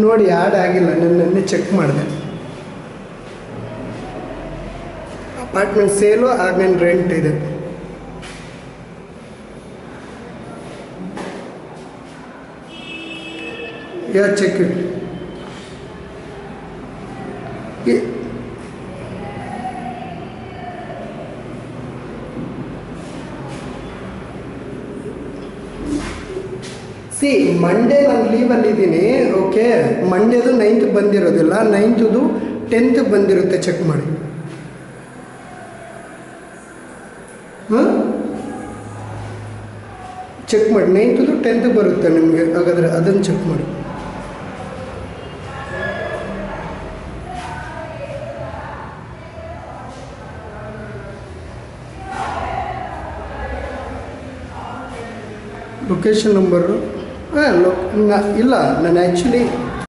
ನೋಡಿ ಆ್ಯಡ್ ಆಗಿಲ್ಲ, ನಾನು ನೆನ್ನೆ ಚೆಕ್ ಮಾಡಿದೆ. ಅಪಾರ್ಟ್ಮೆಂಟ್ ಸೇಲು ಆಮೇಲೆ ರೆಂಟ್ ಇದೆ. Check it. ಸಿ ಮಂಡೇ ನಾನು ಲೀವಲ್ಲಿದ್ದೀನಿ. ಓಕೆ, ಮಂಡೇದು 9th ಬಂದಿರೋದಿಲ್ಲ, 9th 10th ಬಂದಿರುತ್ತೆ. ಚೆಕ್ ಮಾಡಿ. ಹಾಂ, ಚೆಕ್ ಮಾಡಿ. 9th 10th ಬರುತ್ತೆ ನಿಮಗೆ. ಹಾಗಾದರೆ ಅದನ್ನು ಚೆಕ್ ಮಾಡಿ. ಲೊಕೇಶನ್ ನಂಬರು ಇಲ್ಲ, ನಾನು ಆ್ಯಕ್ಚುಲಿ